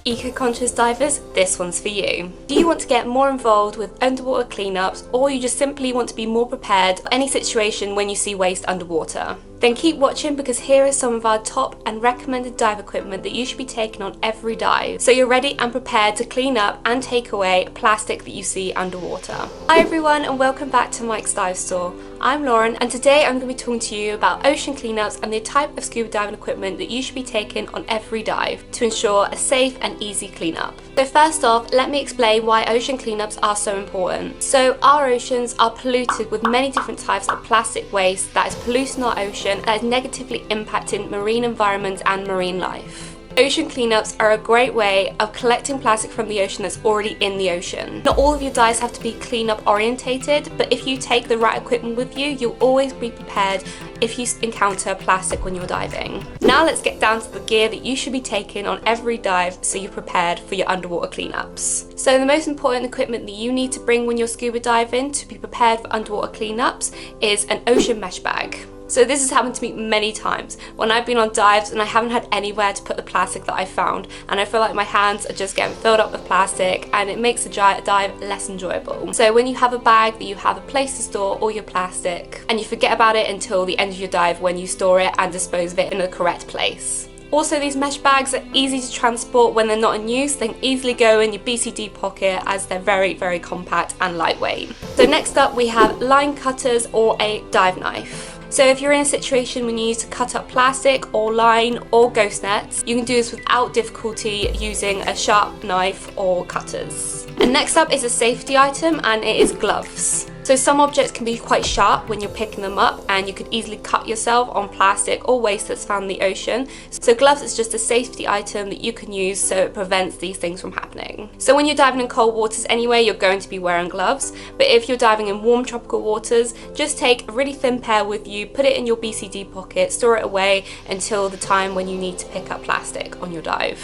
Eco-conscious divers, this one's for you. Do you want to get more involved with underwater cleanups, or you just simply want to be more prepared for any situation when you see waste underwater? Then keep watching, because here is some of our top and recommended dive equipment that you should be taking on every dive, so you're ready and prepared to clean up and take away plastic that you see underwater. Hi everyone, and welcome back to Mike's Dive Store. I'm Lauren, and today I'm going to be talking to you about ocean cleanups and the type of scuba diving equipment that you should be taking on every dive to ensure a safe and easy cleanup. So first off, let me explain why ocean cleanups are so important. So our oceans are polluted with many different types of plastic waste that is polluting our ocean, that is negatively impacting marine environments and marine life. Ocean cleanups are a great way of collecting plastic from the ocean that's already in the ocean. Not all of your dives have to be cleanup orientated, but if you take the right equipment with you, you'll always be prepared if you encounter plastic when you're diving. Now let's get down to the gear that you should be taking on every dive so you're prepared for your underwater cleanups. So the most important equipment that you need to bring when you're scuba diving to be prepared for underwater cleanups is an ocean mesh bag. So this has happened to me many times when I've been on dives and I haven't had anywhere to put the plastic that I found, and I feel like my hands are just getting filled up with plastic and it makes the dive less enjoyable. So when you have a bag that you have a place to store all your plastic, and you forget about it until the end of your dive when you store it and dispose of it in the correct place. Also, these mesh bags are easy to transport when they're not in use. They can easily go in your BCD pocket as they're very, very compact and lightweight. So next up we have line cutters or a dive knife. So if you're in a situation when you need to cut up plastic or line or ghost nets, you can do this without difficulty using a sharp knife or cutters. And next up is a safety item, and it is gloves. So some objects can be quite sharp when you're picking them up, and you could easily cut yourself on plastic or waste that's found in the ocean. So gloves is just a safety item that you can use so it prevents these things from happening. So when you're diving in cold waters anyway, you're going to be wearing gloves, but if you're diving in warm tropical waters, just take a really thin pair with you, put it in your BCD pocket, store it away until the time when you need to pick up plastic on your dive.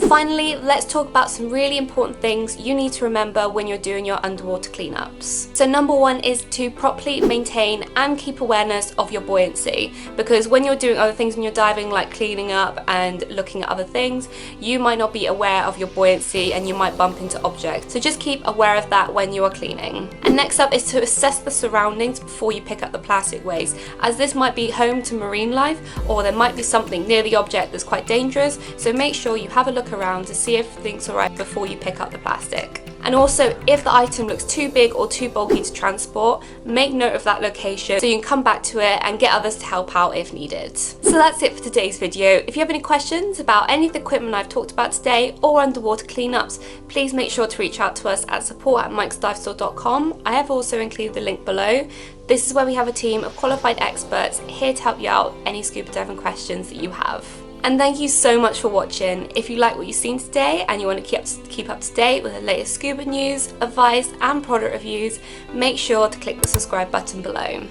Finally, let's talk about some really important things you need to remember when you're doing your underwater cleanups. So number one is to properly maintain and keep awareness of your buoyancy, because when you're doing other things when you're diving, like cleaning up and looking at other things, you might not be aware of your buoyancy and you might bump into objects. So just keep aware of that when you are cleaning. And next up is to assess the surroundings before you pick up the plastic waste, as this might be home to marine life, or there might be something near the object that's quite dangerous. So make sure you have a look around to see if everything's alright before you pick up the plastic. And also, if the item looks too big or too bulky to transport, make note of that location so you can come back to it and get others to help out if needed. So that's it for today's video. If you have any questions about any of the equipment I've talked about today or underwater cleanups, please make sure to reach out to us at support@mikesdivestore.com. I have also included the link below. This is where we have a team of qualified experts here to help you out any scuba diving questions that you have. And thank you so much for watching. If you like what you've seen today and you want to keep up to date with the latest scuba news, advice and product reviews, make sure to click the subscribe button below.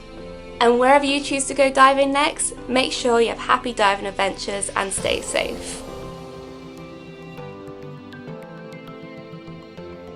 And wherever you choose to go diving next, make sure you have happy diving adventures and stay safe.